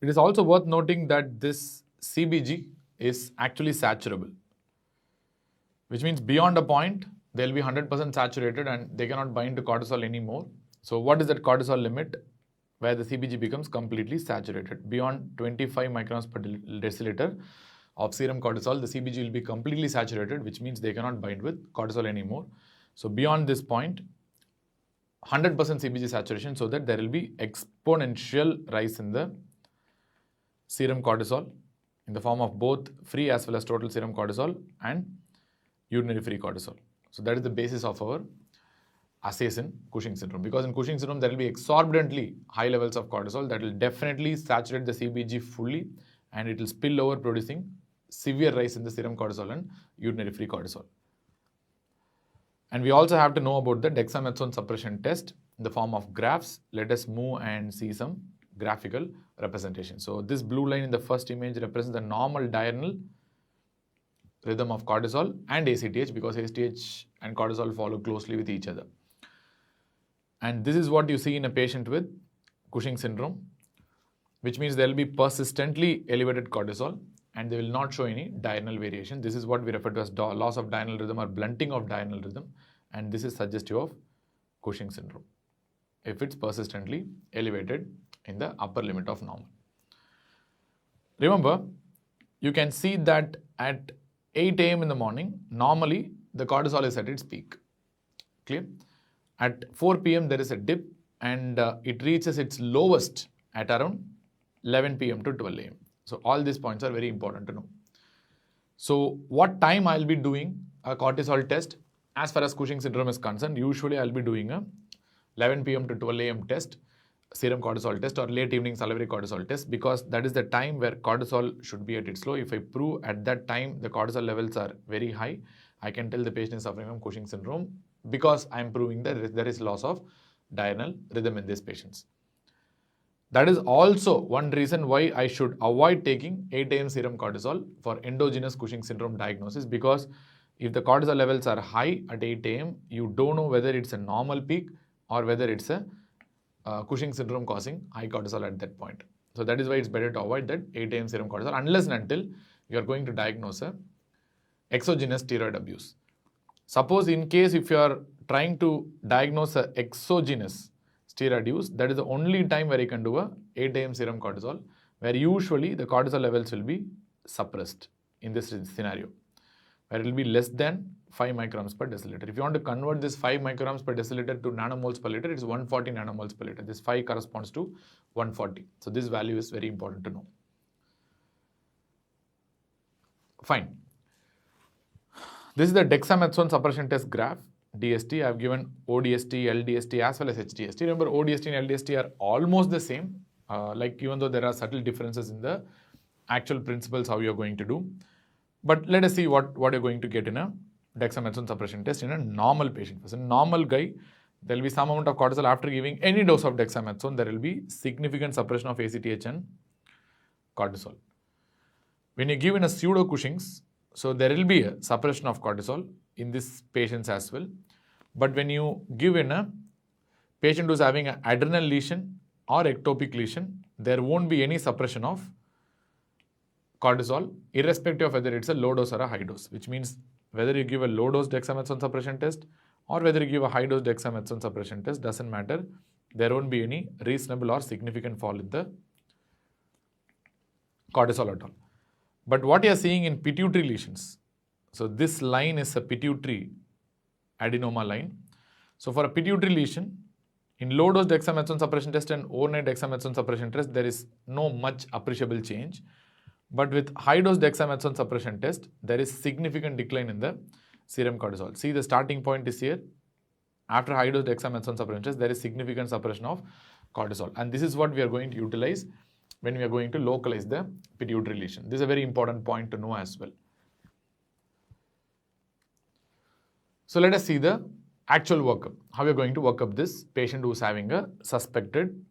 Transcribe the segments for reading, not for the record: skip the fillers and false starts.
It is also worth noting that this CBG is actually saturable, which means beyond a point, they'll be 100% saturated and they cannot bind to cortisol anymore. So what is that cortisol limit where the CBG becomes completely saturated? Beyond 25 microns per deciliter of serum cortisol, the CBG will be completely saturated, which means they cannot bind with cortisol anymore. So beyond this point, 100% CBG saturation, so that there will be exponential rise in the serum cortisol in the form of both free as well as total serum cortisol and urinary free cortisol. So that is the basis of our assays in Cushing syndrome. Because in Cushing syndrome, there will be exorbitantly high levels of cortisol that will definitely saturate the CBG fully, and it will spill over, producing severe rise in the serum cortisol and urinary free cortisol. And we also have to know about the dexamethasone suppression test in the form of graphs. Let us move and see some graphical representation. So this blue line in the first image represents the normal diurnal rhythm of cortisol and ACTH, because ACTH and cortisol follow closely with each other. And this is what you see in a patient with Cushing syndrome, which means there will be persistently elevated cortisol and they will not show any diurnal variation. This is what we refer to as loss of diurnal rhythm or blunting of diurnal rhythm, and this is suggestive of Cushing syndrome if it's persistently elevated in the upper limit of normal. Remember, you can see that at 8 a.m. in the morning, normally the cortisol is at its peak. Clear? At 4 p.m. there is a dip and it reaches its lowest at around 11 p.m. to 12 a.m. So all these points are very important to know. So what time I'll be doing a cortisol test? As far as Cushing syndrome is concerned, usually I'll be doing a 11 p.m. to 12 a.m. test, serum cortisol test, or late evening salivary cortisol test, because that is the time where cortisol should be at its low. If I prove at that time the cortisol levels are very high, I can tell the patient is suffering from Cushing syndrome, because I am proving that there is loss of diurnal rhythm in these patients. That is also one reason why I should avoid taking 8 a.m. serum cortisol for endogenous Cushing syndrome diagnosis, because if the cortisol levels are high at 8 a.m., you don't know whether it's a normal peak or whether it's a Cushing syndrome causing high cortisol at that point. So that is why it's better to avoid that 8 a.m. serum cortisol unless and until you are going to diagnose a exogenous steroid abuse. Suppose in case if you are trying to diagnose a exogenous steroid use, that is the only time where you can do a 8 a.m. serum cortisol, where usually the cortisol levels will be suppressed in this scenario, where it will be less than 5 micrograms per deciliter. If you want to convert this 5 micrograms per deciliter to nanomoles per liter, it's 140 nanomoles per liter. This 5 corresponds to 140. So this value is very important to know. Fine. This is the dexamethasone suppression test graph, DST. I have given ODST, LDST as well as HDST. Remember, ODST and LDST are almost the same, even though there are subtle differences in the actual principles how you are going to do. But let us see what you're going to get in a dexamethasone suppression test in a normal patient. For a normal guy, there will be some amount of cortisol after giving any dose of dexamethasone. There will be significant suppression of ACTH and cortisol. When you give in a pseudo Cushing's, so there will be a suppression of cortisol in these patients as well. But when you give in a patient who is having an adrenal lesion or ectopic lesion, there won't be any suppression of cortisol, irrespective of whether it's a low dose or a high dose, which means whether you give a low dose dexamethasone suppression test or whether you give a high dose dexamethasone suppression test, doesn't matter. There won't be any reasonable or significant fall in the cortisol at all. But what you are seeing in pituitary lesions, so this line is a pituitary adenoma line. So for a pituitary lesion, in low dose dexamethasone suppression test and overnight dexamethasone suppression test, there is no much appreciable change. But with high dose dexamethasone suppression test, there is significant decline in the serum cortisol. See, the starting point is here. After high dose dexamethasone suppression test, there is significant suppression of cortisol. And this is what we are going to utilize when we are going to localize the pituitary lesion. This is a very important point to know as well. So let us see the actual workup. How we are going to work up this patient who is having a suspected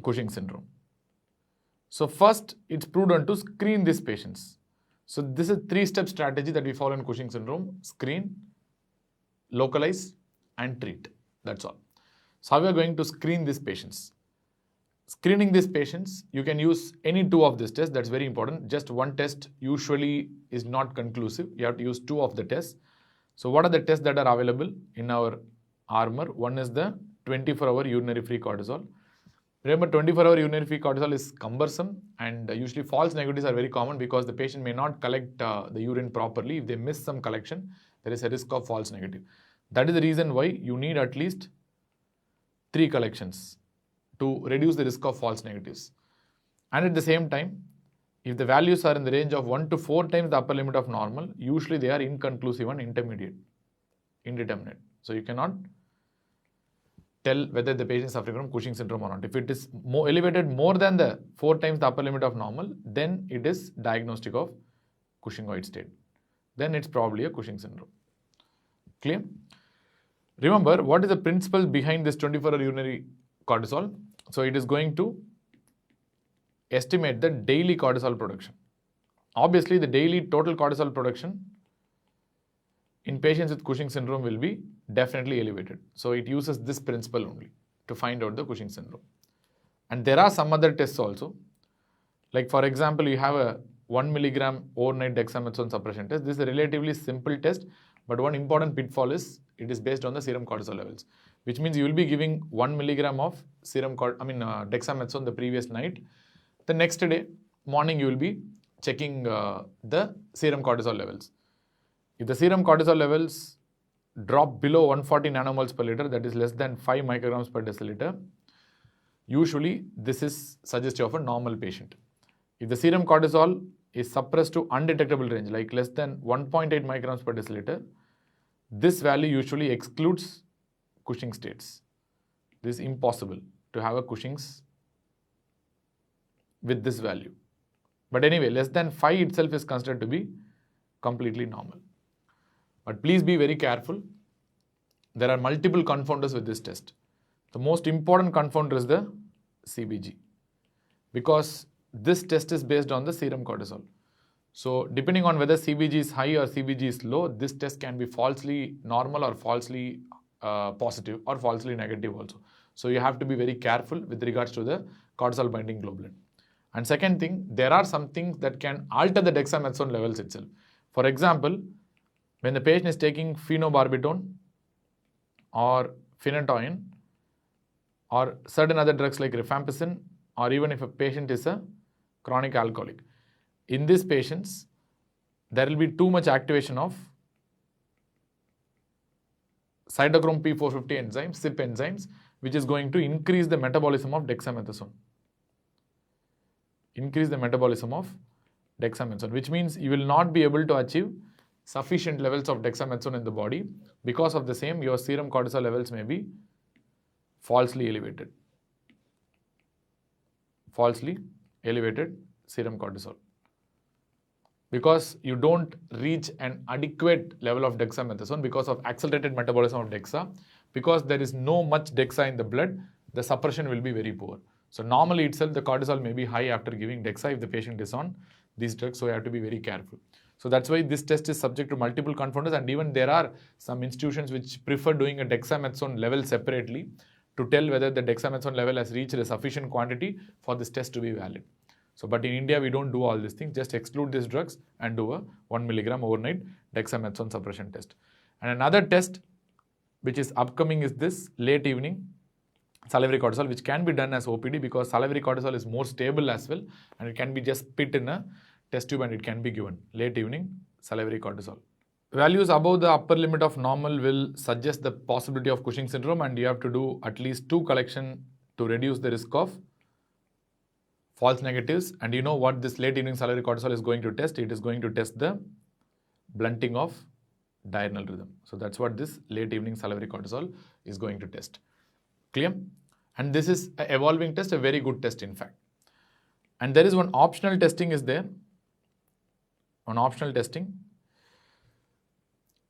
Cushing syndrome. So first, it's prudent to screen these patients. So this is a 3-step strategy that we follow in Cushing syndrome: screen, localize, and treat. That's all. So how we are going to screen these patients? screening these patients, you can use any two of these tests. That's very important. Just one test usually is not conclusive. You have to use two of the tests. So what are the tests that are available in our armor? One is the 24-hour urinary free cortisol. Remember, 24-hour urinary free cortisol is cumbersome, and usually false negatives are very common because the patient may not collect the urine properly. If they miss some collection, there is a risk of false negative. That is the reason why you need at least 3 collections to reduce the risk of false negatives. And at the same time, if the values are in the range of 1 to 4 times the upper limit of normal, usually they are inconclusive and intermediate, indeterminate. So you cannot tell whether the patient is suffering from Cushing syndrome or not. If it is elevated more than the 4 times the upper limit of normal, then it is diagnostic of Cushingoid state. Then it's probably a Cushing syndrome. Clear? Remember, what is the principle behind this 24-hour urinary cortisol? So it is going to estimate the daily cortisol production. Obviously, the daily total cortisol production in patients with Cushing syndrome will be definitely elevated. So it uses this principle only to find out the Cushing syndrome. And there are some other tests also. Like for example, you have a 1 milligram overnight dexamethasone suppression test. This is a relatively simple test, but one important pitfall is it is based on the serum cortisol levels, which means you will be giving 1 milligram of dexamethasone the previous night. The next day, morning, you will be checking the serum cortisol levels. If the serum cortisol levels drop below 140 nanomoles per liter, that is less than 5 micrograms per deciliter, usually this is suggestive of a normal patient. If the serum cortisol is suppressed to undetectable range, like less than 1.8 micrograms per deciliter, this value usually excludes Cushing states. This is impossible to have a Cushing's with this value. But anyway, less than 5 itself is considered to be completely normal. But please be very careful. There are multiple confounders with this test. The most important confounder is the CBG, because this test is based on the serum cortisol. So depending on whether CBG is high or CBG is low, this test can be falsely normal or falsely positive or falsely negative also. So you have to be very careful with regards to the cortisol binding globulin. And second thing, there are some things that can alter the dexamethasone levels itself. For example, when the patient is taking phenobarbital or phenytoin or certain other drugs like rifampicin, or even if a patient is a chronic alcoholic, in these patients, there will be too much activation of cytochrome P450 enzymes, CYP enzymes, which is going to increase the metabolism of dexamethasone. Which means you will not be able to achieve sufficient levels of dexamethasone in the body. Because of the same, your serum cortisol levels may be falsely elevated. Falsely elevated serum cortisol. Because you don't reach an adequate level of dexamethasone because of accelerated metabolism of dexa. Because there is no much dexa in the blood, the suppression will be very poor. So normally itself, the cortisol may be high after giving dexa if the patient is on these drugs. So you have to be very careful. So that's why this test is subject to multiple confounders, and even there are some institutions which prefer doing a dexamethasone level separately to tell whether the dexamethasone level has reached a sufficient quantity for this test to be valid. So, but in India, we don't do all these things, just exclude these drugs and do a 1 milligram overnight dexamethasone suppression test. And another test which is upcoming is this late evening salivary cortisol, which can be done as OPD because salivary cortisol is more stable as well, and it can be just spit in a test tube and it can be given. Late evening salivary cortisol. Values above the upper limit of normal will suggest the possibility of Cushing syndrome, and you have to do at least 2 collections to reduce the risk of false negatives. And you know what this late evening salivary cortisol is going to test? It is going to test the blunting of diurnal rhythm. So that's what this late evening salivary cortisol is going to test. Clear? And this is an evolving test, a very good test in fact. And there is one optional testing is there. One optional testing,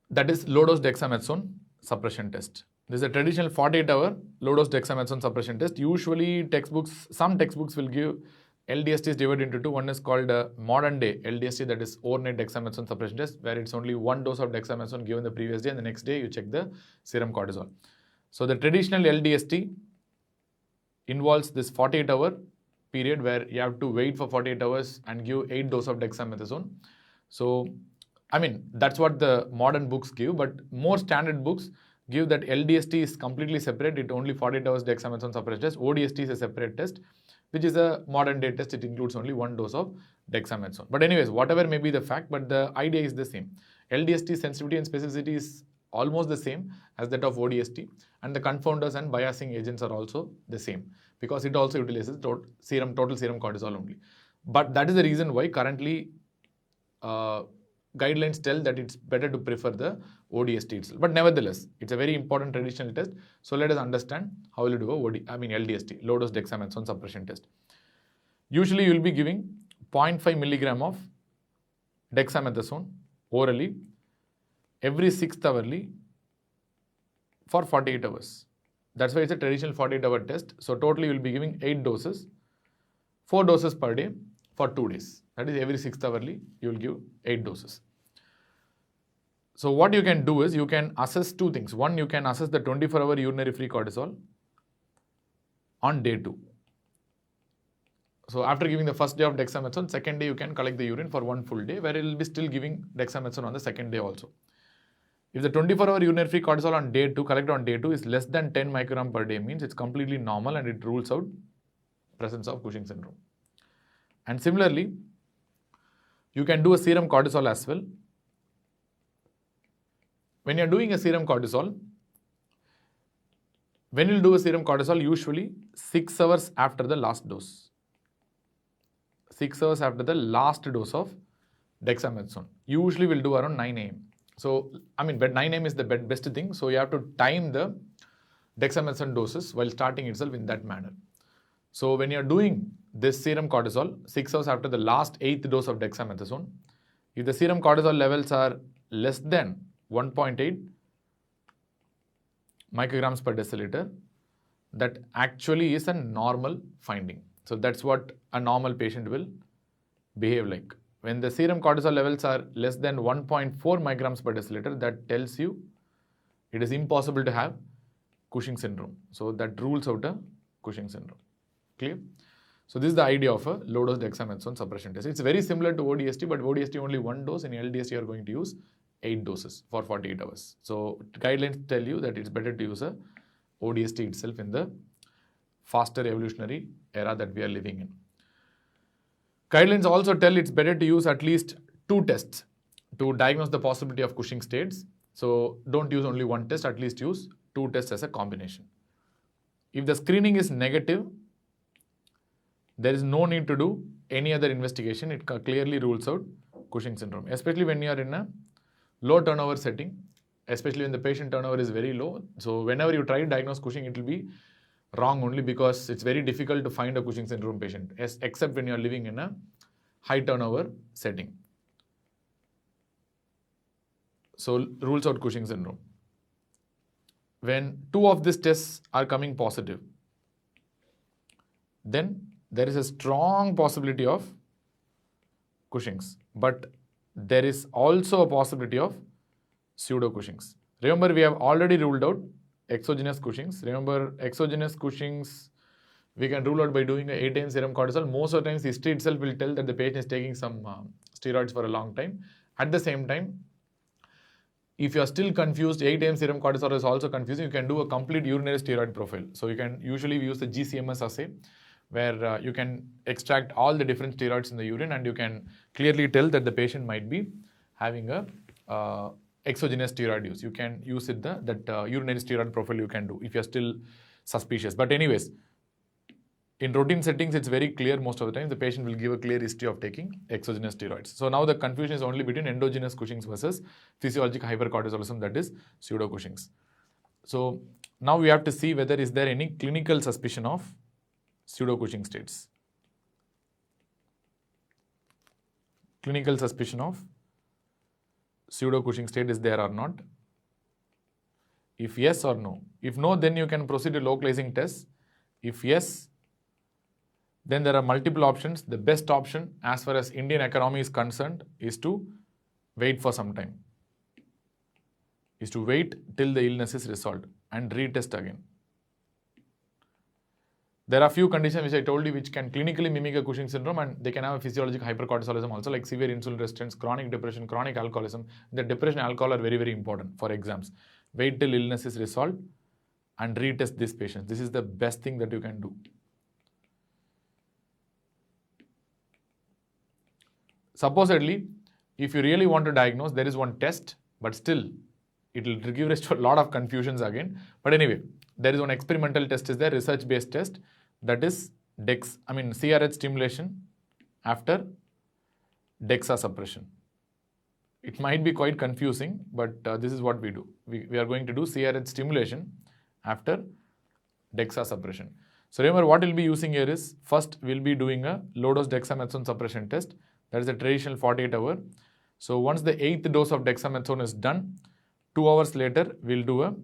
that is low dose dexamethasone suppression test. This is a traditional 48-hour low dose dexamethasone suppression test. Usually textbooks, some textbooks will give LDST is divided into 2. One is called a modern day LDST, that is overnight dexamethasone suppression test, where it's only 1 dose of dexamethasone given the previous day, and the next day you check the serum cortisol. So the traditional LDST involves this 48-hour period where you have to wait for 48 hours and give 8 doses of dexamethasone. So, I mean, that's what the modern books give, but more standard books give that LDST is completely separate. It only 48 hours dexamethasone suppression test. ODST is a separate test, which is a modern day test. It includes only 1 dose of dexamethasone. But anyways, whatever may be the fact, but the idea is the same. LDST sensitivity and specificity is almost the same as that of ODST, and the confounders and biasing agents are also the same because it also utilizes total serum cortisol only. But that is the reason why currently guidelines tell that it's better to prefer the ODST itself. But nevertheless, it's a very important traditional test. So let us understand how will you do a LDST, low dose dexamethasone suppression test. Usually you will be giving 0.5 milligram of dexamethasone orally every 6th hourly for 48 hours. That's why it's a traditional 48-hour test. So totally you will be giving 8 doses, 4 doses per day for 2 days. That is every 6th hourly you will give 8 doses. So what you can do is you can assess 2 things. One, you can assess the 24-hour urinary free cortisol on day 2. So after giving the first day of dexamethasone, second day you can collect the urine for 1 full day where it will be still giving dexamethasone on the second day also. If the 24-hour urinary free cortisol on day 2, collected on day 2 is less than 10 microgram per day, means it's completely normal and it rules out presence of Cushing syndrome. And similarly, you can do a serum cortisol as well. When you're doing a serum cortisol, when you'll do a serum cortisol, usually 6 hours after the last dose. 6 hours after the last dose of dexamethasone. Usually we'll do around 9 a.m. So, I mean, but 9 a.m. is the best thing. So you have to time the dexamethasone doses while starting itself in that manner. So when you're doing this serum cortisol, 6 hours after the last 8th dose of dexamethasone, if the serum cortisol levels are less than 1.8 micrograms per deciliter, that actually is a normal finding. So that's what a normal patient will behave like. When the serum cortisol levels are less than 1.4 micrograms per deciliter, that tells you it is impossible to have Cushing syndrome. So that rules out a Cushing syndrome. Clear? So this is the idea of a low dose dexamethasone suppression test. It's very similar to ODST, but ODST only 1 dose. In LDST you are going to use 8 doses for 48 hours. So guidelines tell you that it's better to use a ODST itself in the faster evolutionary era that we are living in. Guidelines also tell it's better to use at least 2 tests to diagnose the possibility of Cushing states. So don't use only 1 test, at least use 2 tests as a combination. If the screening is negative, there is no need to do any other investigation. It clearly rules out Cushing syndrome, especially when you are in a low turnover setting, especially when the patient turnover is very low. So whenever you try to diagnose Cushing, it will be wrong only because it's very difficult to find a Cushing syndrome patient, except when you are living in a high turnover setting. So rules out Cushing syndrome. When 2 of these tests are coming positive, then there is a strong possibility of Cushing's, but there is also a possibility of pseudo Cushing's. Remember, we have already ruled out exogenous Cushing's. Remember, exogenous Cushing's we can rule out by doing an 8 a.m. serum cortisol. Most of the times, history itself will tell that the patient is taking some steroids for a long time. At the same time, if you are still confused, 8 a.m. serum cortisol is also confusing, you can do a complete urinary steroid profile. So you can usually use the gsmc assay, where you can extract all the different steroids in the urine and you can clearly tell that the patient might be having a exogenous steroid use. You can use it, that urinary steroid profile you can do if you are still suspicious. But anyways, in routine settings, it's very clear most of the time the patient will give a clear history of taking exogenous steroids. So now the confusion is only between endogenous Cushing's versus physiologic hypercortisolism, that is pseudo Cushing's. So now we have to see whether is there any clinical suspicion of pseudo Cushing states. Clinical suspicion of pseudo Cushing state is there or not? If yes or no. If no, then you can proceed to localizing tests. If yes, then there are multiple options. The best option as far as Indian economy is concerned is to wait for some time. Is to wait till the illness is resolved and retest again. There are few conditions which I told you which can clinically mimic a Cushing syndrome, and they can have a physiological hypercortisolism also, like severe insulin resistance, chronic depression, chronic alcoholism. The depression and alcohol are very, very important for exams. Wait till illness is resolved and retest these patients. This is the best thing that you can do. Supposedly, if you really want to diagnose, there is one test, but still it will give rise to a lot of confusions again. But anyway, there is one experimental test is there, research-based test, that is CRH stimulation after DEXA suppression. It might be quite confusing, but this is what we do. We are going to do CRH stimulation after DEXA suppression. So remember, what we'll be using here is, first we'll be doing a low-dose dexamethasone suppression test. That is a traditional 48-hour. So once the 8th dose of dexamethasone is done, 2 hours later, we'll do a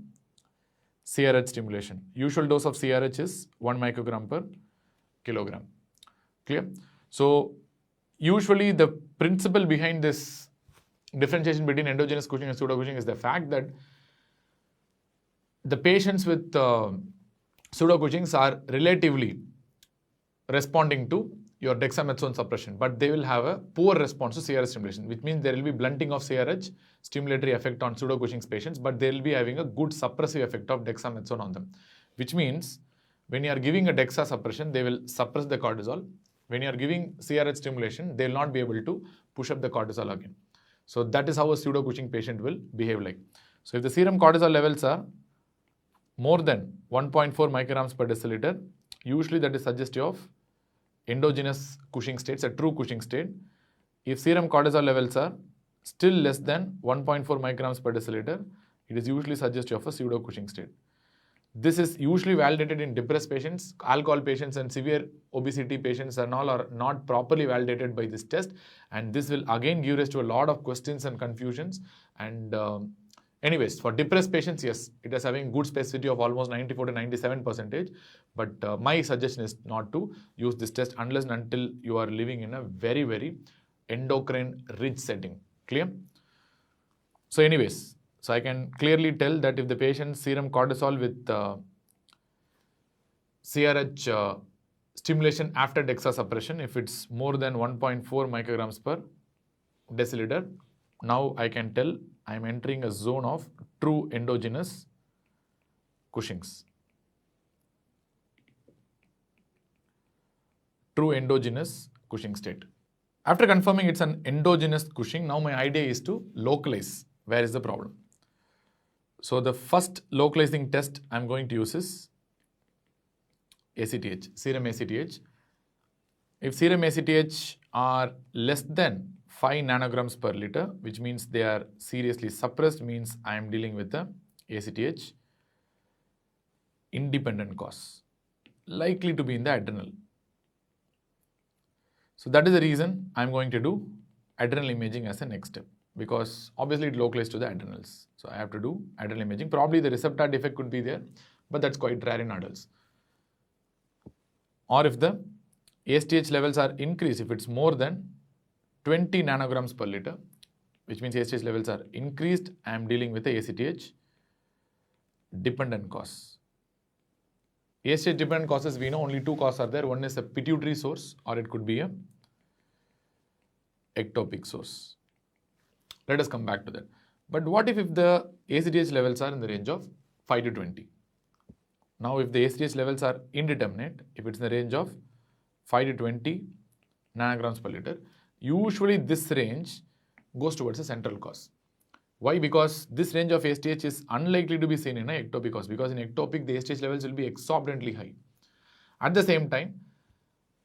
CRH stimulation. Usual dose of CRH is 1 microgram per kilogram. Clear? So usually the principle behind this differentiation between endogenous Cushing and pseudo Cushing is the fact that the patients with pseudo Cushings are relatively responding to your dexamethasone suppression, but they will have a poor response to CRH stimulation, which means there will be blunting of CRH stimulatory effect on pseudo Cushing's patients, but they will be having a good suppressive effect of dexamethasone on them, which means when you are giving a DEXA suppression, they will suppress the cortisol. When you are giving CRH stimulation, they will not be able to push up the cortisol again. So that is how a pseudo Cushing patient will behave like. So if the serum cortisol levels are more than 1.4 micrograms per deciliter, usually that is suggestive of endogenous Cushing states, a true Cushing state. If serum cortisol levels are still less than 1.4 micrograms per deciliter, it is usually suggestive of a pseudo Cushing state. This is usually validated in depressed patients, alcohol patients, and severe obesity patients and all are not properly validated by this test, and this will again give rise to a lot of questions and confusions. And anyways, for depressed patients, yes, it is having good specificity of almost 94 to 97%, but my suggestion is not to use this test unless and until you are living in a very, very endocrine rich setting. Clear? So anyways, so I can clearly tell that if the patient's serum cortisol with CRH stimulation after DEXA suppression, if it's more than 1.4 micrograms per deciliter, now I can tell I am entering a zone of true endogenous Cushing's. True endogenous Cushing state. After confirming it's an endogenous Cushing, now my idea is to localize where is the problem. So the first localizing test I'm going to use is ACTH, serum ACTH. If serum ACTH are less than 5 nanograms per liter, which means they are seriously suppressed, means I am dealing with the ACTH independent cause, likely to be in the adrenal. So that is the reason I am going to do adrenal imaging as a next step, because obviously it localized to the adrenals. So I have to do adrenal imaging. Probably the receptor defect could be there, but that's quite rare in adults. Or if the ACTH levels are increased, if it's more than 20 nanograms per liter, which means ACTH levels are increased, I am dealing with the ACTH dependent cause. ACTH dependent causes, we know only 2 causes are there. One is a pituitary source, or it could be a ectopic source. Let us come back to that. But what if the ACTH levels are in the range of 5 to 20? Now if the ACTH levels are indeterminate, if it's in the range of 5 to 20 nanograms per liter, usually this range goes towards a central cause. Why? Because this range of ACTH is unlikely to be seen in an ectopic cause, because in ectopic the ACTH levels will be exorbitantly high. At the same time,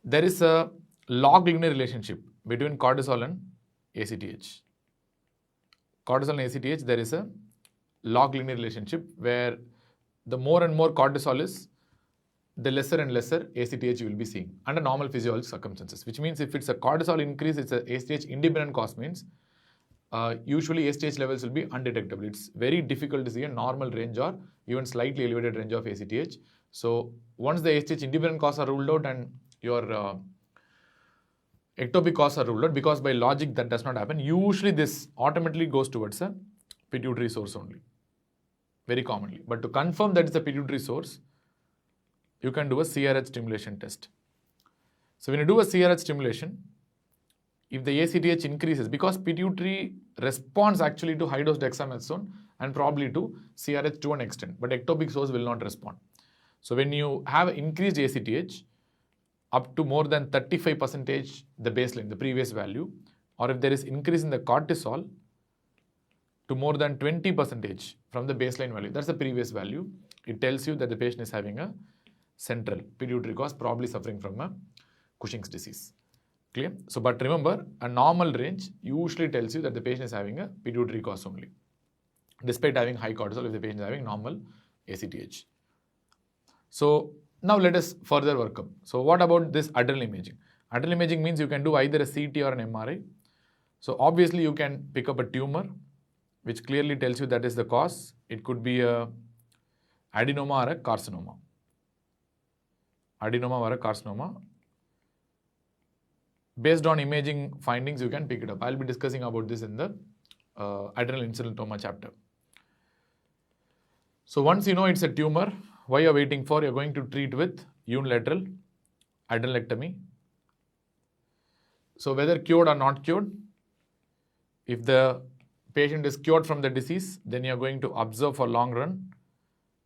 there is a log linear relationship between cortisol and ACTH. Cortisol and ACTH, there is a log linear relationship where the more and more cortisol is, the lesser and lesser ACTH you will be seeing under normal physiological circumstances, which means if it's a cortisol increase, it's a ACTH independent cause, means usually ACTH levels will be undetectable. It's very difficult to see a normal range or even slightly elevated range of ACTH. So once the ACTH independent cause are ruled out and your ectopic cause are ruled out, because by logic that does not happen, usually this automatically goes towards a pituitary source only, very commonly. But to confirm that it's a pituitary source, you can do a CRH stimulation test. So when you do a CRH stimulation, if the ACTH increases, because pituitary responds actually to high dose dexamethasone and probably to CRH to an extent, but ectopic source will not respond. So when you have increased ACTH up to more than 35% the baseline, the previous value, or if there is increase in the cortisol to more than 20% from the baseline value, that's the previous value, it tells you that the patient is having a central pituitary cause, probably suffering from a Cushing's disease. Clear? So, but remember, a normal range usually tells you that the patient is having a pituitary cause only, despite having high cortisol if the patient is having normal ACTH. So, now let us further work up. So, what about this adrenal imaging? Adrenal imaging means you can do either a CT or an MRI. So, obviously you can pick up a tumor, which clearly tells you that is the cause. It could be a adenoma or a carcinoma. Adenoma or a carcinoma. Based on imaging findings, you can pick it up. I'll be discussing about this in the adrenal insulinoma chapter. So once you know it's a tumor, what you're waiting for, you're going to treat with unilateral adrenalectomy. So whether cured or not cured, if the patient is cured from the disease, then you're going to observe for long run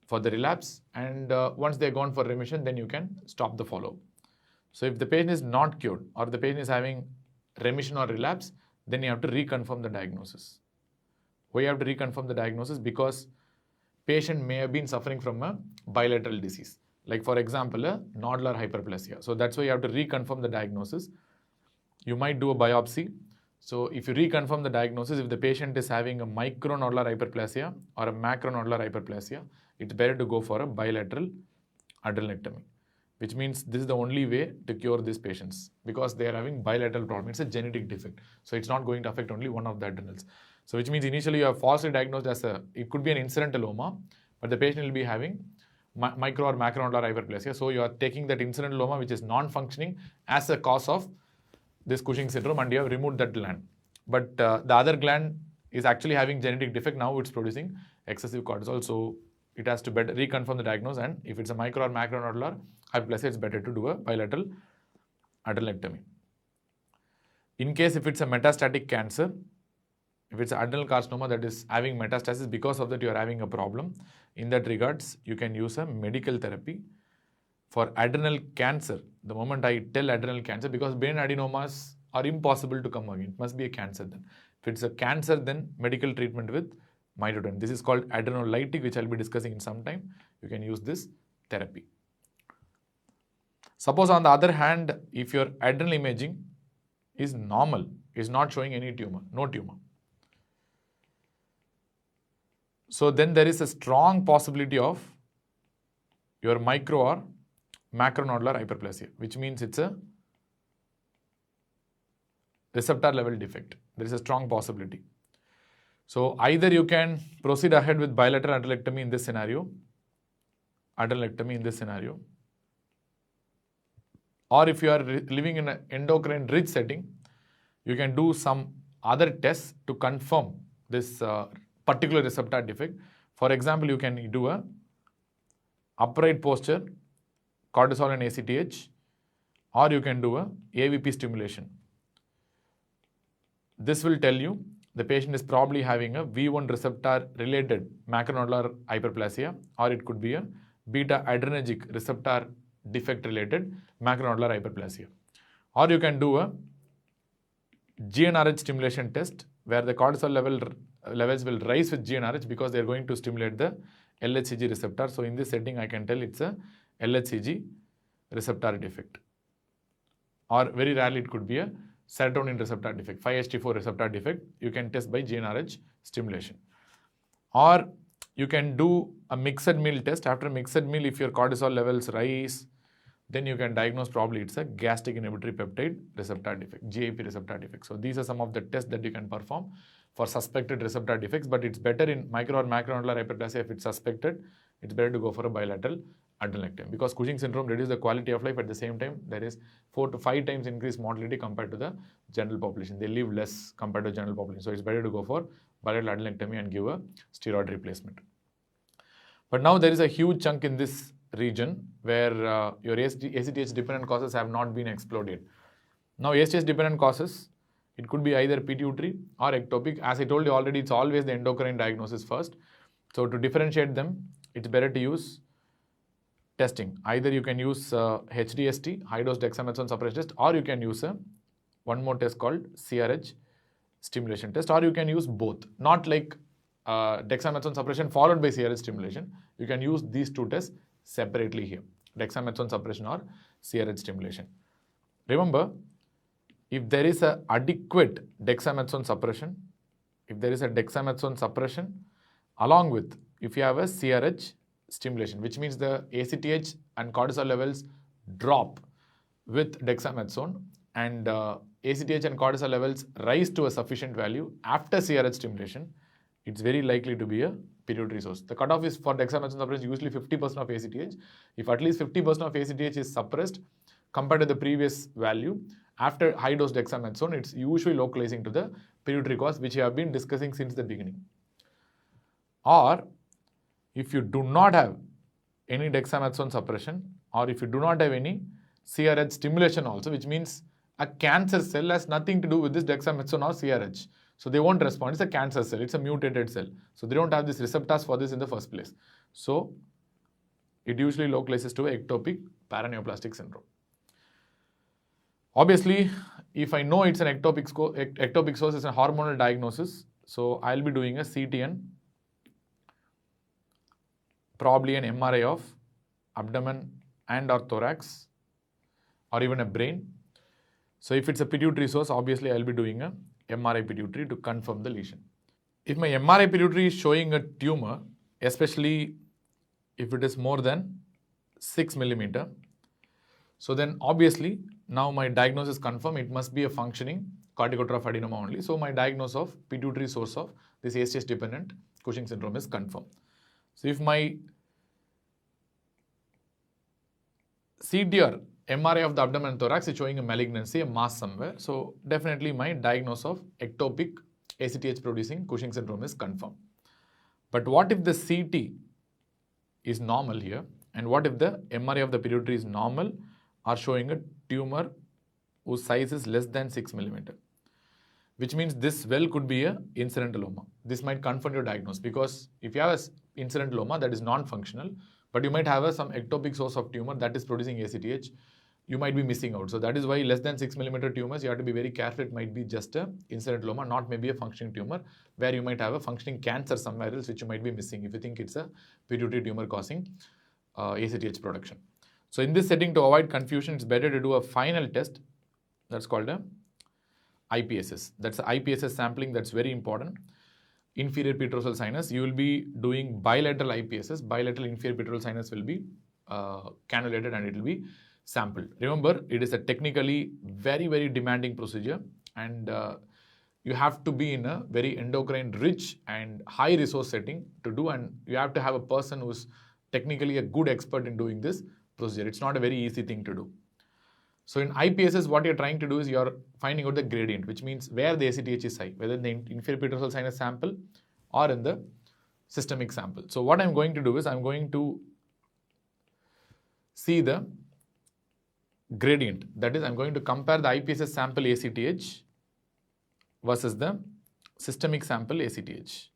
for the relapse, and once they're gone for remission, then you can stop the follow-up. So if the patient is not cured or the patient is having remission or relapse, then you have to reconfirm the diagnosis. Why you have to reconfirm the diagnosis? Because patient may have been suffering from a bilateral disease, like for example a nodular hyperplasia. So that's why you have to reconfirm the diagnosis. You might do a biopsy. So if you reconfirm the diagnosis, if the patient is having a micronodular hyperplasia or a macronodular hyperplasia, it's better to go for a bilateral adrenalectomy, which means this is the only way to cure these patients because they are having bilateral problem. It's a genetic defect. So it's not going to affect only one of the adrenals. So which means initially you are falsely diagnosed as it could be an incidentaloma, but the patient will be having micro or macronodular hyperplasia. So you are taking that incidentaloma, which is non-functioning, as a cause of this Cushing syndrome, and you have removed that gland. But the other gland is actually having genetic defect. Now it's producing excessive cortisol. So it has to better reconfirm the diagnosis, and if it's a micro or macronodular hyperplasia, it's better to do a bilateral adrenalectomy. In case if it's a metastatic cancer, if it's an adrenal carcinoma that is having metastasis, because of that you are having a problem, in that regards, you can use a medical therapy. For adrenal cancer, the moment I tell adrenal cancer, because brain adenomas are impossible to come again, it must be a cancer then. If it's a cancer, then medical treatment with mitotin. This is called adrenolytic, which I'll be discussing in some time. You can use this therapy. Suppose on the other hand, if your adrenal imaging is normal, is not showing any tumor, no tumor. So then there is a strong possibility of your micro or macronodular hyperplasia, which means it's a receptor level defect. There is a strong possibility. So either you can proceed ahead with bilateral adrenalectomy in this scenario, or if you are living in an endocrine rich setting, you can do some other tests to confirm this particular receptor defect. For example, you can do a upright posture, cortisol and ACTH, or you can do a AVP stimulation. This will tell you the patient is probably having a V1 receptor related macronodular hyperplasia, or it could be a beta adrenergic receptor defect related macronodular hyperplasia. Or you can do a GnRH stimulation test where the cortisol levels will rise with GnRH because they are going to stimulate the LHCG receptor. So in this setting, I can tell it's a LHCG receptor defect. Or very rarely it could be a serotonin receptor defect, 5-HT4 receptor defect. You can test by GnRH stimulation. Or you can do a mixed meal test. After mixed meal, if your cortisol levels rise, then you can diagnose probably it's a gastric inhibitory peptide receptor defect, GIP receptor defect. So these are some of the tests that you can perform for suspected receptor defects, but it's better in micro or macronodular hyperplasia. If it's suspected, it's better to go for a bilateral adrenalectomy because Cushing syndrome reduces the quality of life. At the same time, there is 4 to 5 times increased mortality compared to the general population. They live less compared to general population. So it's better to go for bilateral adrenalectomy and give a steroid replacement. But now there is a huge chunk in this region where your ACTH dependent causes have not been explored. Now ACTH dependent causes, it could be either pituitary or ectopic. As I told you already, it's always the endocrine diagnosis first. So to differentiate them, it's better to use testing. Either you can use HDST, high dose dexamethasone suppression test, or you can use one more test called CRH stimulation test, or you can use both. Not like dexamethasone suppression followed by CRH stimulation. You can use these two tests separately here, dexamethasone suppression or CRH stimulation. Remember, if there is an adequate dexamethasone suppression, along with if you have a CRH stimulation, which means the ACTH and cortisol levels drop with dexamethasone, and ACTH and cortisol levels rise to a sufficient value after CRH stimulation, it's very likely to be a pituitary source. The cutoff is for dexamethasone suppression usually 50% of ACTH. If at least 50% of ACTH is suppressed compared to the previous value, after high dose dexamethasone, it's usually localizing to the pituitary cause, which we have been discussing since the beginning. Or if you do not have any dexamethasone suppression, or if you do not have any CRH stimulation also, which means a cancer cell has nothing to do with this dexamethasone or CRH. So they won't respond. It's a cancer cell. It's a mutated cell. So they don't have these receptors for this in the first place. So it usually localizes to ectopic paraneoplastic syndrome. Obviously, if I know it's an ectopic source, it's a hormonal diagnosis. So I'll be doing a CT and probably an MRI of abdomen and or thorax, or even a brain. So if it's a pituitary source, obviously I'll be doing a MRI pituitary to confirm the lesion. If my MRI pituitary is showing a tumor, especially if it is more than 6 millimeter, so then obviously now my diagnosis confirmed, it must be a functioning corticotroph adenoma only. So my diagnosis of pituitary source of this ACTH dependent Cushing syndrome is confirmed. So if my CT or MRI of the abdomen and thorax is showing a malignancy, a mass somewhere, so definitely my diagnosis of ectopic ACTH producing Cushing syndrome is confirmed. But what if the CT is normal here, and what if the MRI of the pituitary is normal or showing a tumor whose size is less than 6 millimeter? Which means this well could be a incidentaloma. This might confound your diagnosis, because if you have an incidentaloma that is non-functional, but you might have some ectopic source of tumor that is producing ACTH, you might be missing out. So that is why less than 6 millimeter tumors, you have to be very careful. It might be just a incidentaloma, not maybe a functioning tumor, where you might have a functioning cancer somewhere else, which you might be missing if you think it's a pituitary tumor causing ACTH production. So in this setting, to avoid confusion, it's better to do a final test that's called a IPSS. That's the IPSS sampling. That's very important. Inferior petrosal sinus, you will be doing bilateral IPSS. Bilateral inferior petrosal sinus will be cannulated and it will be sampled. Remember, it is a technically very, very demanding procedure, and you have to be in a very endocrine rich and high resource setting to do, and you have to have a person who's technically a good expert in doing this procedure. It's not a very easy thing to do. So in IPSS, what you're trying to do is you're finding out the gradient, which means where the ACTH is high, whether in the inferior petrosal sinus sample or in the systemic sample. So what I'm going to do is I'm going to see the gradient. That is, I'm going to compare the IPSS sample ACTH versus the systemic sample ACTH.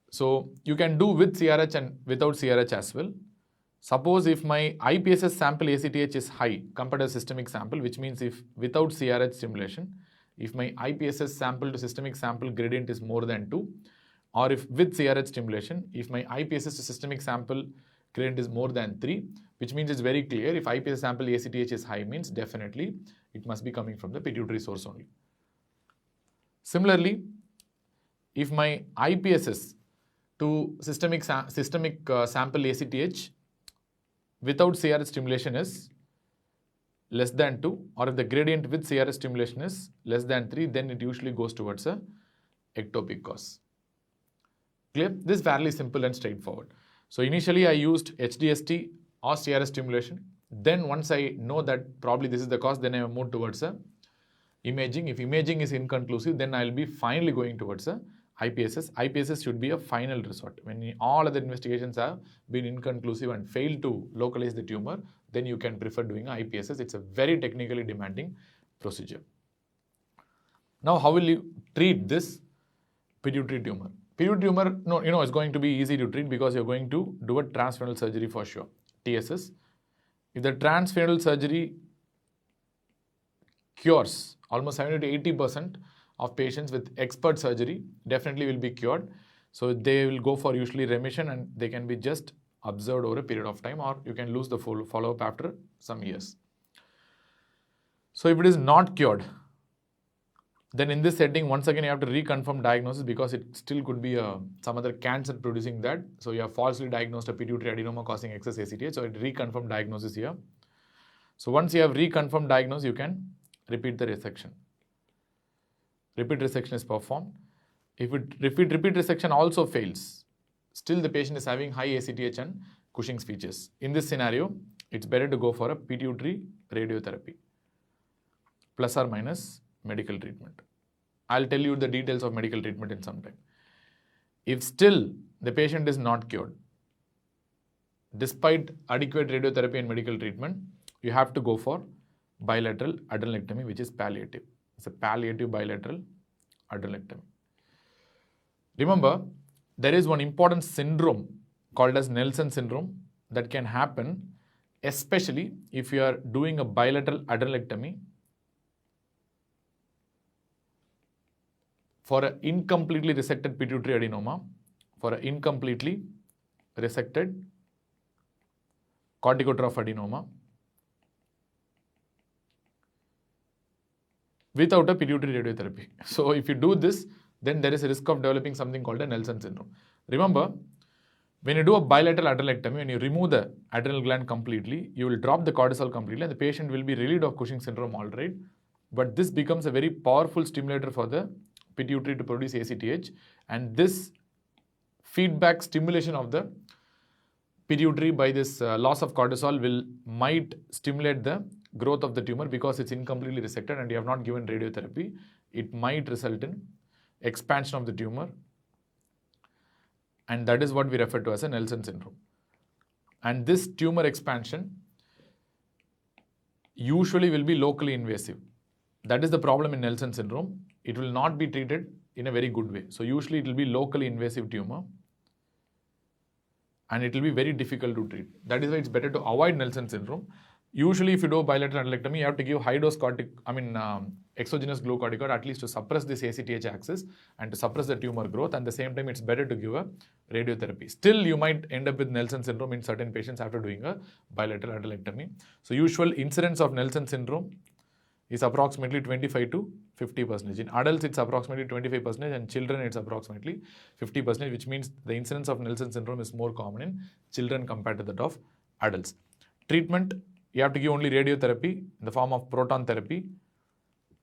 So you can do with CRH and without CRH as well. Suppose if my IPSS sample ACTH is high compared to systemic sample, which means if without CRH stimulation, if my IPSS sample to systemic sample gradient is more than 2, or if with CRH stimulation, if my IPSS to systemic sample gradient is more than 3, which means it's very clear if IPSS sample ACTH is high, means definitely it must be coming from the pituitary source only. Similarly, if my IPSS to systemic sample ACTH without CRH stimulation is less than 2, or if the gradient with CRH stimulation is less than 3, then it usually goes towards a ectopic cause. Clear? This is fairly simple and straightforward. So initially I used HDST or CRH stimulation. Then once I know that probably this is the cause, then I move towards a imaging. If imaging is inconclusive, then I'll be finally going towards a IPSS should be a final resort. When all other investigations have been inconclusive and failed to localize the tumor, then you can prefer doing IPSS. It's a very technically demanding procedure. Now, how will you treat this pituitary tumor? Pituitary tumor, is going to be easy to treat because you're going to do a transfemoral surgery for sure, TSS. If the transfemoral surgery cures almost 70 to 80% of patients with expert surgery, definitely will be cured. So they will go for usually remission and they can be just observed over a period of time, or you can lose the full follow-up after some years. So if it is not cured, then in this setting, once again, you have to reconfirm diagnosis because it still could be some other cancer producing that. So you have falsely diagnosed a pituitary adenoma causing excess ACTH. So it reconfirm diagnosis here. So once you have reconfirmed diagnosis, you can repeat the resection. Repeat resection is performed. If repeat resection also fails, still the patient is having high ACTH and Cushing's features. In this scenario, it's better to go for a pituitary radiotherapy plus or minus medical treatment. I'll tell you the details of medical treatment in some time. If still the patient is not cured, despite adequate radiotherapy and medical treatment, you have to go for bilateral adrenalectomy, which is palliative. It's a palliative bilateral adrenalectomy. Remember, there is one important syndrome called as Nelson syndrome that can happen, especially if you are doing a bilateral adrenalectomy for an incompletely resected pituitary adenoma, for an incompletely resected corticotroph adenoma without a pituitary radiotherapy. So if you do this, then there is a risk of developing something called a Nelson syndrome. Remember, when you do a bilateral adrenalectomy and you remove the adrenal gland completely, you will drop the cortisol completely and the patient will be relieved of Cushing syndrome all right. But this becomes a very powerful stimulator for the pituitary to produce ACTH, and this feedback stimulation of the pituitary by this loss of cortisol might stimulate the growth of the tumor because it's incompletely resected and you have not given radiotherapy. It might result in expansion of the tumor, and that is what we refer to as a Nelson syndrome. And this tumor expansion usually will be locally invasive. That is the problem in Nelson syndrome. It will not be treated in a very good way. So usually it will be locally invasive tumor and it will be very difficult to treat. That is why it's better to avoid Nelson syndrome. Usually if you do bilateral adrenalectomy, you have to give high dose exogenous glucocorticoid at least to suppress this ACTH axis and to suppress the tumor growth. And at the same time, it's better to give a radiotherapy. Still, you might end up with Nelson syndrome in certain patients after doing a bilateral adrenalectomy. So usual incidence of Nelson syndrome is approximately 25 to 50%. In adults, it's approximately 25%, and children, it's approximately 50%, which means the incidence of Nelson syndrome is more common in children compared to that of adults. Treatment, you have to give only radiotherapy in the form of proton therapy.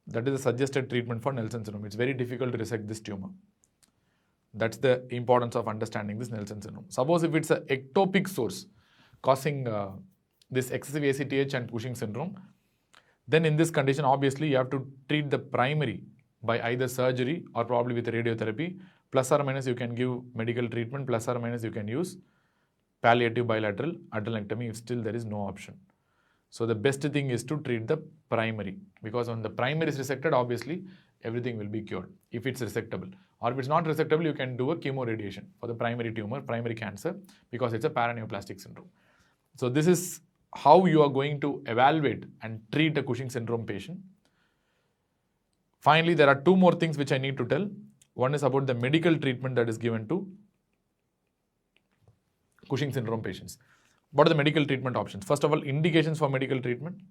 That is the suggested treatment for Nelson syndrome. It's very difficult to resect this tumor. That's the importance of understanding this Nelson syndrome. Suppose if it's an ectopic source causing this excessive ACTH and Cushing syndrome, then in this condition, obviously, you have to treat the primary by either surgery or probably with radiotherapy. Plus or minus, you can give medical treatment. Plus or minus, you can use palliative bilateral adrenalectomy if still there is no option. So the best thing is to treat the primary, because when the primary is resected, obviously, everything will be cured if it's resectable. Or if it's not resectable, you can do a chemoradiation for the primary tumor, primary cancer, because it's a paraneoplastic syndrome. So this is how you are going to evaluate and treat a Cushing syndrome patient. Finally, there are two more things which I need to tell. One is about the medical treatment that is given to Cushing syndrome patients. What are the medical treatment options? First of all, indications for medical treatment.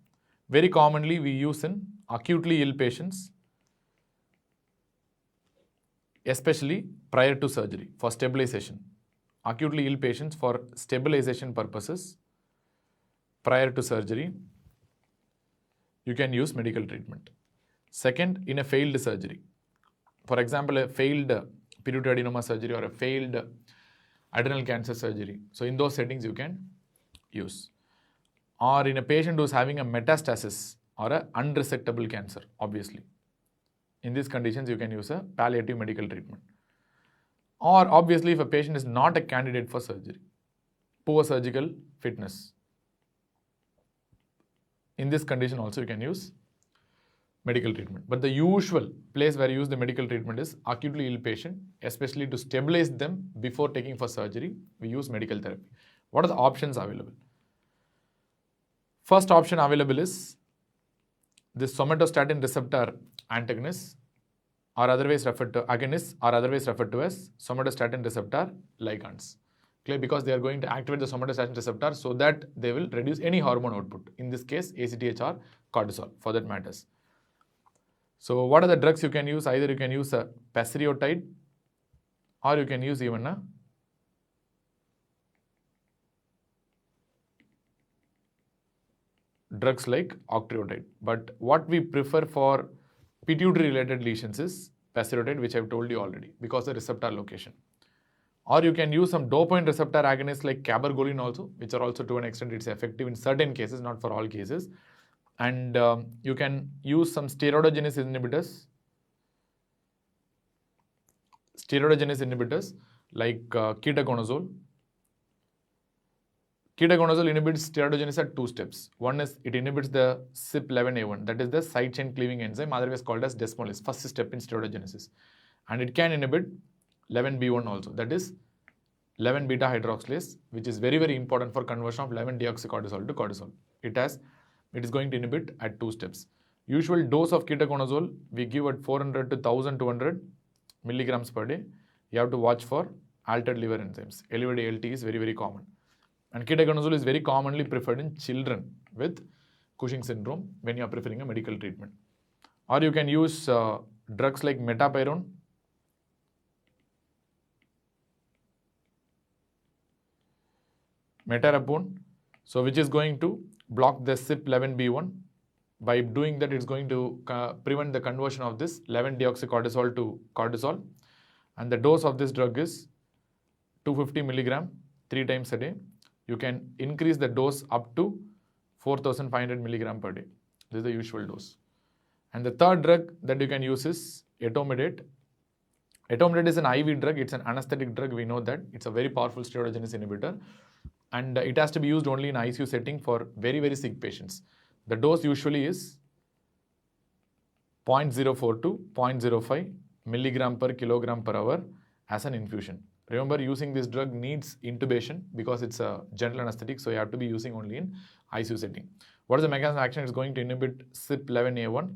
Very commonly, we use in acutely ill patients, especially prior to surgery for stabilization. Acutely ill patients for stabilization purposes prior to surgery, you can use medical treatment. Second, in a failed surgery. For example, a failed pituitary adenoma surgery or a failed adrenal cancer surgery. So in those settings, you can use. Or in a patient who is having a metastasis or an unresectable cancer, obviously. In these conditions, you can use a palliative medical treatment. Or obviously if a patient is not a candidate for surgery, poor surgical fitness. In this condition also you can use medical treatment. But the usual place where you use the medical treatment is acutely ill patient, especially to stabilize them before taking for surgery, we use medical therapy. What are the options available? First option available is this somatostatin receptor antagonist, or otherwise referred to agonists, or otherwise referred to as somatostatin receptor ligands. Clear? Because they are going to activate the somatostatin receptor so that they will reduce any hormone output. In this case, ACTH or cortisol, for that matters. So what are the drugs you can use? Either you can use a pasireotide, or you can use even a drugs like octreotide. But what we prefer for pituitary related lesions is pasireotide, which I have told you already, because the receptor location. Or you can use some dopamine receptor agonists like cabergoline also, which are also to an extent it's effective in certain cases, not for all cases. And you can use some steroidogenase inhibitors like ketoconazole. Ketoconazole inhibits steroidogenesis at two steps. One is it inhibits the CYP11A1, that is the side chain cleaving enzyme, otherwise called as desmolase, first step in steroidogenesis. And it can inhibit 11B1 also, that is 11 beta hydroxylase, which is very, very important for conversion of 11 deoxycortisol to cortisol. It is going to inhibit at two steps. Usual dose of ketoconazole we give at 400 to 1200 milligrams per day. You have to watch for altered liver enzymes. Elevated ALT is very, very common. And ketoconazole is very commonly preferred in children with Cushing syndrome when you are preferring a medical treatment. Or you can use drugs like metapyrone, metarapone, so which is going to block the CYP11B1. By doing that, it's going to prevent the conversion of this 11-deoxycortisol to cortisol. And the dose of this drug is 250 milligram 3 times a day. You can increase the dose up to 4,500 milligram per day. This is the usual dose. And the third drug that you can use is etomidate. Etomidate is an IV drug. It's an anesthetic drug. We know that. It's a very powerful steroidogenase inhibitor. And it has to be used only in ICU setting for very, very sick patients. The dose usually is 0.04 to 0.05 milligram per kilogram per hour as an infusion. Remember, using this drug needs intubation because it's a general anesthetic, so you have to be using only in ICU setting. What is the mechanism of action? It's going to inhibit CYP11A1,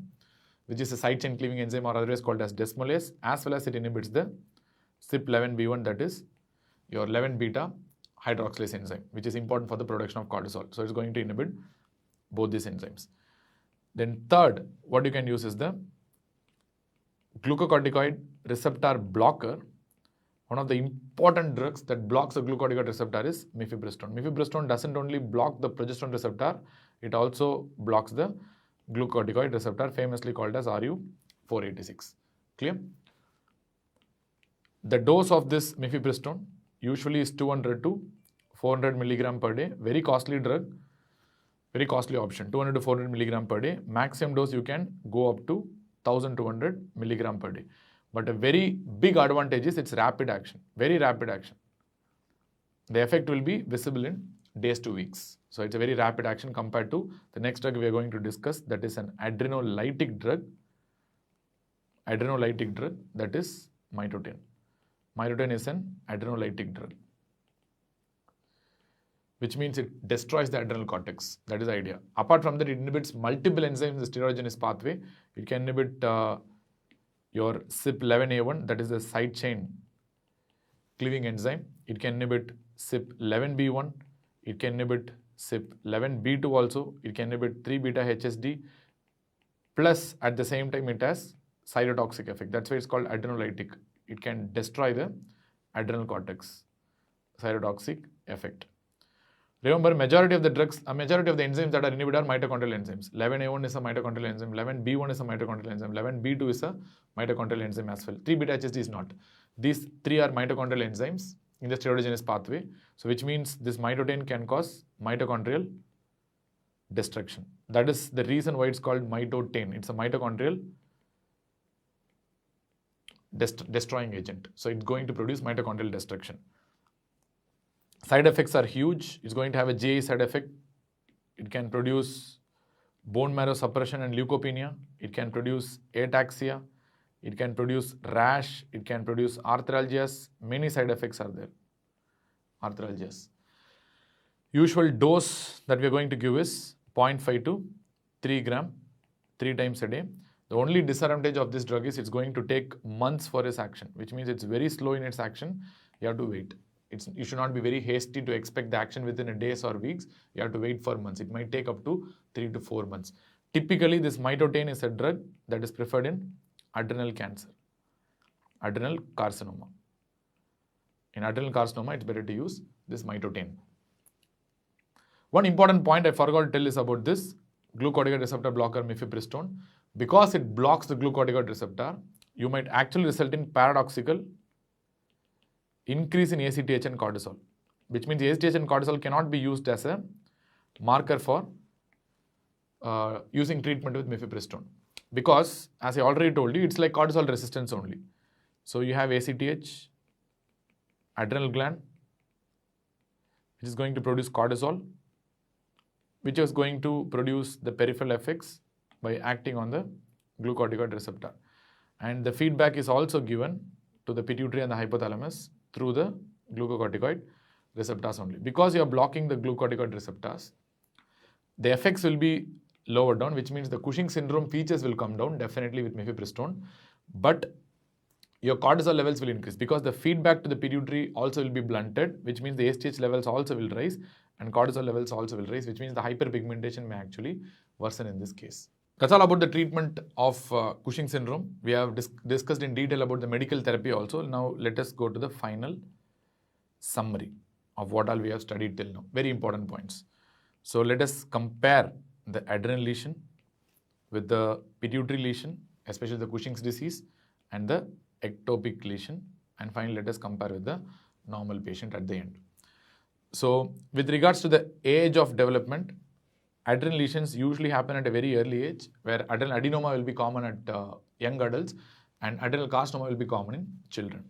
which is a side chain cleaving enzyme, or otherwise called as desmolase, as well as it inhibits the CYP11B1, that is your 11 beta hydroxylase enzyme, which is important for the production of cortisol. So it's going to inhibit both these enzymes. Then third, what you can use is the glucocorticoid receptor blocker. One of the important drugs that blocks the glucocorticoid receptor is mifepristone. Mifepristone doesn't only block the progesterone receptor, it also blocks the glucocorticoid receptor, famously called as RU486. Clear? The dose of this mifepristone usually is 200 to 400 milligram per day. Very costly drug, very costly option. 200 to 400 milligram per day. Maximum dose you can go up to 1200 milligram per day. But a very big advantage is its rapid action, very rapid action. The effect will be visible in days to weeks. So it's a very rapid action compared to the next drug we are going to discuss, that is an adrenolytic drug. Adrenolytic drug, that is mitotane. Mitotane is an adrenolytic drug, which means it destroys the adrenal cortex. That is the idea. Apart from that, it inhibits multiple enzymes in the steroidogenase pathway. It can inhibit your CYP11A1, that is the side chain cleaving enzyme. It can inhibit CYP11B1. It can inhibit CYP11B2 also. It can inhibit 3-beta-HSD. Plus, at the same time, it has cytotoxic effect. That's why it's called adrenolytic. It can destroy the adrenal cortex. Cytotoxic effect. Remember, majority of the drugs, a majority of the enzymes that are inhibited are mitochondrial enzymes. 11A1 is a mitochondrial enzyme, 11B1 is a mitochondrial enzyme, 11B2 is a mitochondrial enzyme as well. 3-beta-HSD is not. These three are mitochondrial enzymes in the steroidogenase pathway. So which means this mitotane can cause mitochondrial destruction. That is the reason why it's called mitotane. It's a mitochondrial destroying agent. So it's going to produce mitochondrial destruction. Side effects are huge. It's going to have a GI side effect. It can produce bone marrow suppression and leukopenia. It can produce ataxia. It can produce rash. It can produce arthralgias. Many side effects are there. Arthralgias. Usual dose that we are going to give is 0.5 to 3 gram 3 times a day. The only disadvantage of this drug is it's going to take months for its action, which means it's very slow in its action. You have to wait. You should not be very hasty to expect the action within a days or weeks. You have to wait for months. It might take up to 3 to 4 months. Typically, this mitotane is a drug that is preferred in adrenal cancer, adrenal carcinoma. In adrenal carcinoma, it's better to use this mitotane. One important point I forgot to tell is about this glucocorticoid receptor blocker mifepristone. Because it blocks the glucocorticoid receptor, you might actually result in paradoxical increase in ACTH and cortisol, which means ACTH and cortisol cannot be used as a marker for using treatment with mifepristone. Because, as I already told you, it's like cortisol resistance only. So you have ACTH, adrenal gland, which is going to produce cortisol, which is going to produce the peripheral effects by acting on the glucocorticoid receptor. And the feedback is also given to the pituitary and the hypothalamus through the glucocorticoid receptors only. Because you are blocking the glucocorticoid receptors, the effects will be lower down, which means the Cushing syndrome features will come down definitely with mifepristone, but your cortisol levels will increase because the feedback to the pituitary also will be blunted, which means the ACTH levels also will rise and cortisol levels also will rise, which means the hyperpigmentation may actually worsen in this case. That's all about the treatment of Cushing syndrome. We have discussed in detail about the medical therapy also. Now let us go to the final summary of what all we have studied till now. Very important points. So let us compare the adrenal lesion with the pituitary lesion, especially the Cushing's disease, and the ectopic lesion, and finally let us compare with the normal patient at the end. So with regards to the age of development, adrenal lesions usually happen at a very early age, where adrenal adenoma will be common at young adults and adrenal carcinoma will be common in children.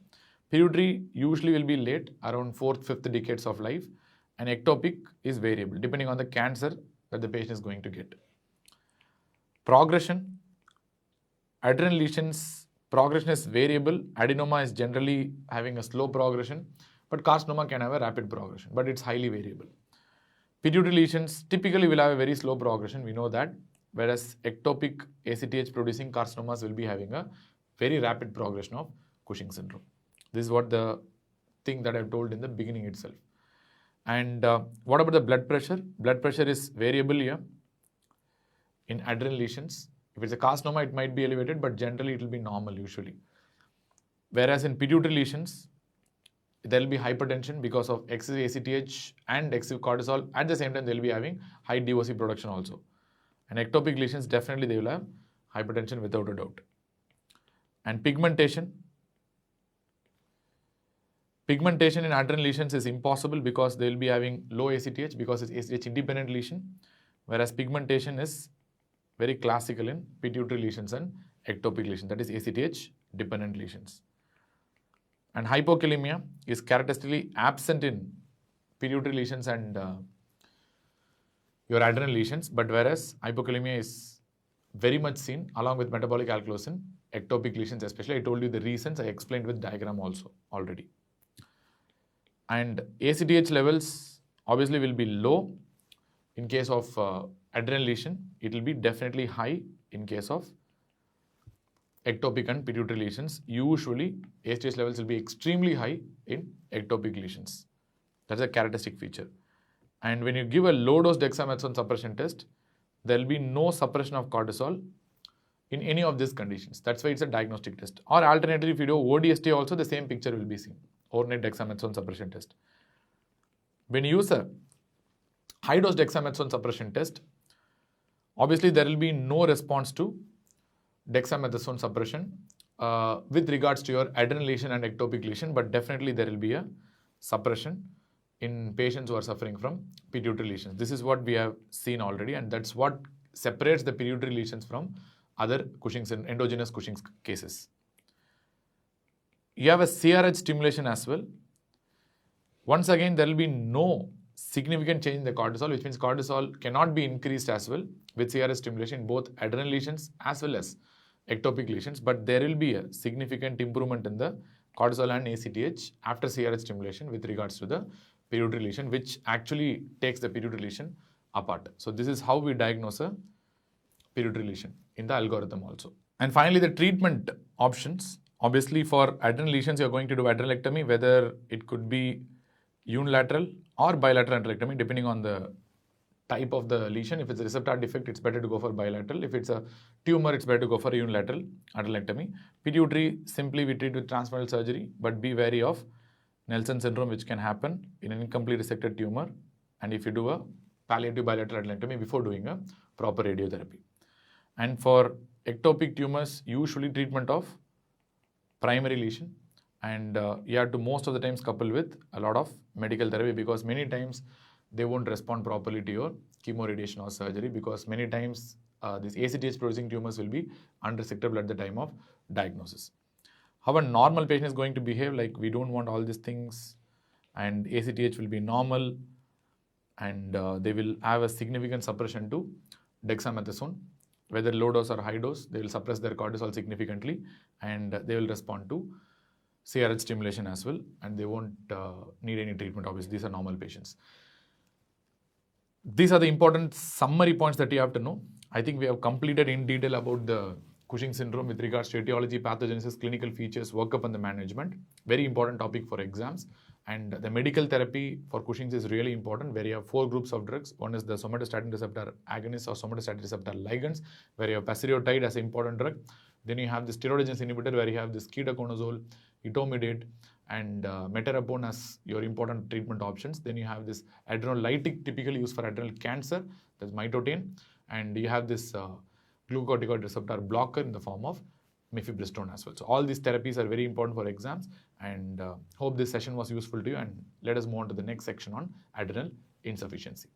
Pituitary usually will be late, around 4th, 5th decades of life, and ectopic is variable depending on the cancer that the patient is going to get. Progression, adrenal lesions, progression is variable. Adenoma is generally having a slow progression, but carcinoma can have a rapid progression, but it's highly variable. Pituitary lesions typically will have a very slow progression, we know that, whereas ectopic ACTH producing carcinomas will be having a very rapid progression of Cushing syndrome. This is what the thing that I've told in the beginning itself. And what about the blood pressure? Blood pressure is variable here in adrenal lesions. If it's a carcinoma, it might be elevated, but generally it will be normal usually. Whereas in pituitary lesions, there will be hypertension because of excessive ACTH and excessive cortisol. At the same time, they will be having high DOC production also. And ectopic lesions, definitely they will have hypertension without a doubt. And pigmentation. Pigmentation in adrenal lesions is impossible because they will be having low ACTH because it's ACTH independent lesion, whereas pigmentation is very classical in pituitary lesions and ectopic lesions, that is ACTH dependent lesions. And hypokalemia is characteristically absent in pituitary lesions and your adrenal lesions, but whereas hypokalemia is very much seen along with metabolic alkalosis in ectopic lesions especially. I told you the reasons, I explained with diagram also already. And ACTH levels obviously will be low in case of adrenal lesion. It will be definitely high in case of ectopic and pituitary lesions. Usually ACTH levels will be extremely high in ectopic lesions. That's a characteristic feature. And when you give a low dose dexamethasone suppression test, there will be no suppression of cortisol in any of these conditions. That's why it's a diagnostic test. Or alternatively, if you do ODST also, the same picture will be seen. Overnight dexamethasone suppression test. When you use a high dose dexamethasone suppression test, obviously there will be no response to dexamethasone suppression with regards to your adrenal lesion and ectopic lesion, but definitely there will be a suppression in patients who are suffering from pituitary lesions. This is what we have seen already, and that's what separates the pituitary lesions from other Cushing's and endogenous Cushing's cases. you have a CRH stimulation as well. Once again, there will be no significant change in the cortisol, which means cortisol cannot be increased as well with CRH stimulation in both adrenal lesions as well as ectopic lesions, but there will be a significant improvement in the cortisol and ACTH after CRH stimulation with regards to the pituitary lesion, which actually takes the pituitary lesion apart. So this is how we diagnose a pituitary lesion in the algorithm also. And finally, the treatment options. Obviously, for adrenal lesions, you're going to do adrenalectomy, whether it could be unilateral or bilateral adrenalectomy, depending on the type of the lesion. If it's a receptor defect, it's better to go for bilateral. If it's a tumor, it's better to go for unilateral adrenalectomy. Pituitary, simply we treat with transfemoral surgery, but be wary of Nelson syndrome, which can happen in an incomplete resected tumor, and if you do a palliative bilateral adrenalectomy before doing a proper radiotherapy. And for ectopic tumors, usually treatment of primary lesion, and you have to most of the times couple with a lot of medical therapy, because many times they won't respond properly to your chemoradiation or surgery, because many times these ACTH producing tumors will be unresectable at the time of diagnosis. How a normal patient is going to behave, like we don't want all these things, and ACTH will be normal, and they will have a significant suppression to dexamethasone, whether low dose or high dose. They will suppress their cortisol significantly, and they will respond to CRH stimulation as well, and they won't need any treatment. Obviously, these are normal patients. These are the important summary points that you have to know. I think we have completed in detail about the Cushing syndrome with regards to etiology, pathogenesis, clinical features, workup, and the management. Very important topic for exams. And the medical therapy for Cushing's is really important, where you have 4 groups of drugs. One is the somatostatin receptor agonists or somatostatin receptor ligands, where you have pasireotide as an important drug. Then you have the steroidogenesis inhibitor, where you have this ketoconazole, etomidate, and meterapone as your important treatment options. Then you have this adrenolytic, typically used for adrenal cancer, that's mitotane. And you have this glucocorticoid receptor blocker in the form of mifepristone as well. So all these therapies are very important for exams, and hope this session was useful to you, and let us move on to the next section on adrenal insufficiency.